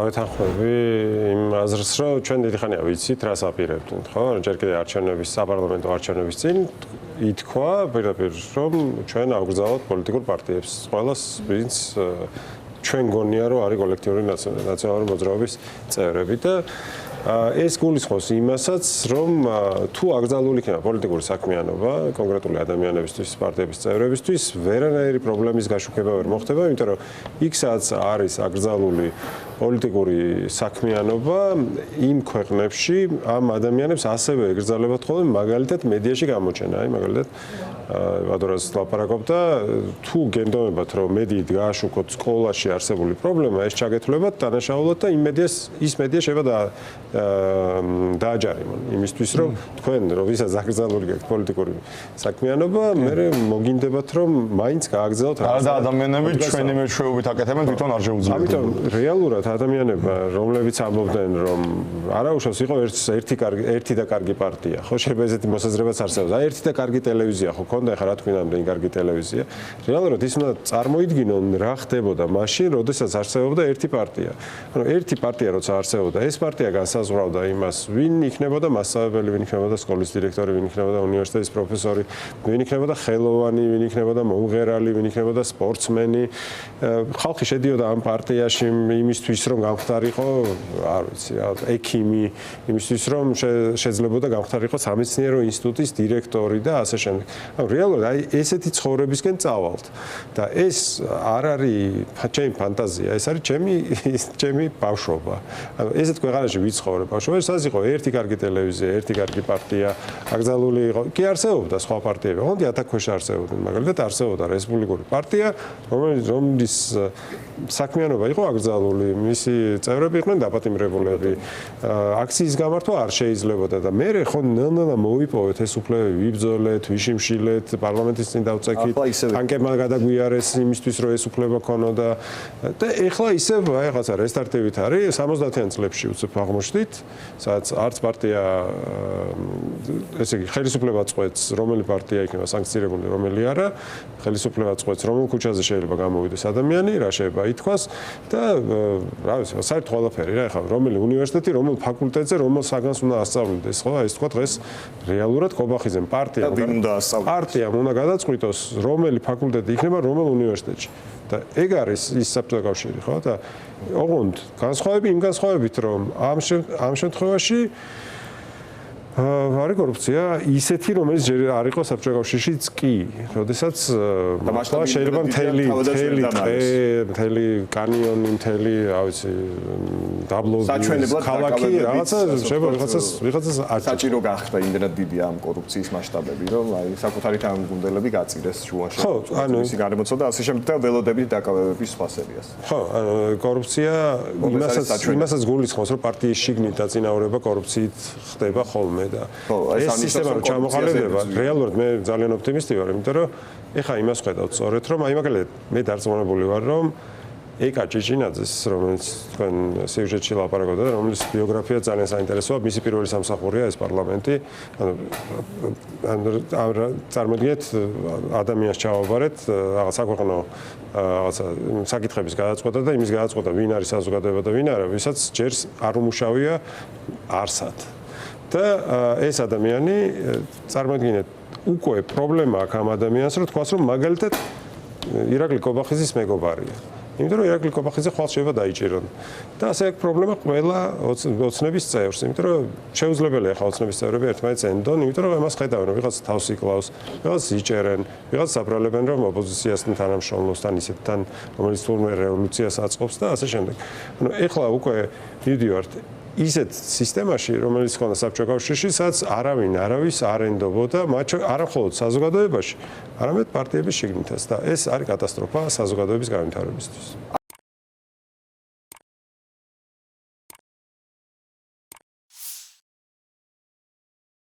დავეთანხმები იმ აზრს, რომ ჩვენ დიდი ხანია ვიცით, რას აპირებდნენ, ხო? ჯერ კიდევ არჩევნების, საპარლამენტო არჩევნების წინ ითქვა პირდაპირ, რომ ჩვენ ავგზავნოთ პოლიტიკურ პარტიებს. ყველას, ვინც ჩვენ გონია, რომ არის კოლექტიური ნაციონალური მოძრაობის წევრები და ეს გულისხმობს იმასაც, რომ თუ აკრძალული იქნება პოლიტიკური საქმიანობა კონკრეტული ადამიანებისთვის, პარტიების წევრებისთვის, ვერანაირი პრობლემის გაშუქება ვერ მოხდება, იმიტომ რომ იქ სადაც არის აკრძალული პოლიტიკური საქმიანობა, იმ ქვეყნებში ამ ადამიანებს ასევე ეკრძალებათ ხოლმე მაგალითად მედიაში გამოჩენა, მაგალითად ვადორას ლაპარაკობდა, თუ გენდომებათ, რომ მედიით გააშუქოთ სკოლაში არსებული პრობლემა, ეს ჩაგეთვლებათ დანაშაულად და იმ მედიას ის მედია შეიძლება დააჯარიმონ იმისთვის, რომ თქვენ რომ ვისაც აკრძალული გაქვთ პოლიტიკური საქმიანობა, მე მოგინდებათ, რომ მაინც გააგრძელოთ რა ადამიანები ჩვენი მეშვეობით აკეთებენ თვითონ არ შეუძლიათ. ამიტომ რეალურად ადამიანებმა, რომლებიც ამბობდნენ, რომ არაუშავს იყო ერთი და კარგი პარტია, ხო შეიძლება ესეთი მოსაზრებაც არსებობს. აი ერთი და კარგი ტელევიზია, ხო ქონდა ხა რა თქვი ნამდვილად კარგი ტელევიზია. რეალურად ის უნდა წარმოიდგინონ რა ხდებოდა მაშინ, როდესაც არსებობდა ერთი პარტია. ანუ ერთი პარტია როცა არსებობდა, ეს პარტია განსაზღვრავდა იმას, ვინ იქნებოდა მასწავლებელი, ვინ იქნებოდა სკოლის დირექტორი, ვინ იქნებოდა უნივერსიტეტის პროფესორი, ვინ იქნებოდა ხელოვანი, ვინ იქნებოდა მომღერალი, ვინ იქნებოდა სპორტსმენი. ხალხი შედიოდა ამ პარტიაში იმისთვის, რომ გამختارიყო, არ ვიცი, ექიმი, იმისთვის, რომ შეძლებოდა გამختارიყო სამეცნიერო ინსტიტუტის დირექტორი და ასე შემდეგ. ანუ რეალურად აი ესეთი ცხოვრებისკენ წავალთ და ეს არ არის ჩემი ფანტაზია, ეს არის ჩემი ბავშვობა. ანუ ესეთ ქვეყანაში ვიცხოვრებ ბავშვობა, სადაც იყო ერთი კარგი ტელევიზია, ერთი კარგი პარტია, აკრძალული იყო. კი არსებობდა სხვა პარტიები, ოღონდ ათაქქვეშ არსებობდნენ, მაგალითად არსებობდა რესპუბლიკური პარტია, რომლის საქმიანობა იყო აკრძალული, მისი წევრები იყვნენ დაპატიმრებულები. აქციის გამართვა არ შეიძლებოდა და მე ხო ნელ-ნელა მოვიპოვეთ ეს უფლებები, ვიბრძოლეთ, ვიშიმშილეთ, პარლამენტის წინ დავწექით, ანკეტმა გადაგვიარეს იმისთვის, რომ ეს უფლება ქონოდა და ეხლა ისევ აი რაღაცა რესტარტივით არის 70-იან წლებში უცებ აღმოჩნდით, სადაც არც პარტია ესე იგი ხელისუფლება წყვეტს, რომელი პარტია იქნება სანქცირებული, რომელი არა, ხელისუფლება წყვეტს, რომელ ქუჩაზე შეიძლება გამოვიდეს ადამიანი, რა შეიძლება ითქვას და რა ვიცი, საერთოდ ყველაფერი რა, ეხლა რომელი უნივერსიტეტი, რომელ ფაკულტეტზე, რომელ საგანს უნდა ასწავლიდეს, ხო? ეს თქვა დღეს რეალურად კობახიზემ პარტიამ უნდა გადაწყვიტოს, რომელი ფაკულტეტი იქნება რომელ უნივერსიტეტში. და ეგ არის ის საბჭოთა კავშირი, ხო? და ოღონდ განსხვავები იმ განსხვავებით, რომ ამ შემთხვევაში არის კორუფცია ისეთი, რომელიც ჯერ არ იყო საბჭოთა კავშირშიც კი, როდესაც შეიძლება მთელი კანიონი, მთელი, რა ვიცი, დაბლობი, ქალაქი, რაღაცა შეიძლება ვიღაცას საჭირო გახდა იმდენად დიდი ამ კორუფციის მასშტაბები, რომ აი საკუთარი თანამგუნდელები გაწირეს შუაში. ხო, ანუ ისი გარემოცვა და ასე შემდეგ და ველოდებით დაკავებების სხვა სერიას. ხო, კორუფცია იმასაც გულისხმობს, რომ პარტიის შიგნით დაწინაურება კორუფციით ხდება ხოლმე. და ეს სისტემა რომ ჩამოყალიბდება, რეალურად მე ძალიან ოპტიმისტი ვარ, იმიტომ რომ ეხა იმას ხედავთ სწორედ, რომ აი მაგალითად მე დარწმუნებული ვარ, რომ ეკა ჭიჭინაძეს, რომელიც თქვენ სიუჟეტში ლაპარაკობდა და რომლის ბიოგრაფია ძალიან საინტერესოა, მისი პირველი სამსახურია ეს პარლამენტი. ანუ წარმოგიდგენთ ადამიანს ჩავაბარეთ რაღაც საქვეყნო რაღაცა საკითხების გადაწყვეტა და იმის გადაწყვეტა, ვინ არის საზოგადოება და ვინ არა, ვისაც ჯერს არ უმუშავია არსად. და ეს ადამიანი წარმოგიდგენთ უკვე პრობლემა აქვს ამ ადამიანს, რომ თქვას, რომ მაგალითად ირაკლი კობახიძის მეგობარია. იმიტომ რომ ირაკლი კობახიძე ხვალ შეიძლება დაიჭირონ. და ასე აქვს პრობლემა ყველა ოცნების წევრს, იმიტომ რომ შეუძლებელია ხა ოცნების წევრები ერთმანეთს ენდონ, იმიტომ რომ ამას ხედავენ, რომ ვიღაც თავს იკლავს, ვიღაც იჭერენ, ვიღაც საბრალებენ, რომ ოპოზიციასთან თანამშრომლობს თან ისეთთან, რომელიც თურმე რევოლუციას აწყობს და ასე შემდეგ. ანუ ეხლა უკვე მივდივართ ისეთ სისტემაში, რომელიც ხონდა საბჭოთა კავშირში, სადაც არავის არ ენდობოდა, არა მხოლოდ საზოგადოებაში, არამედ პარტიების შიგნითაც და ეს არის კატასტროფა საზოგადოების განვითარებისთვის.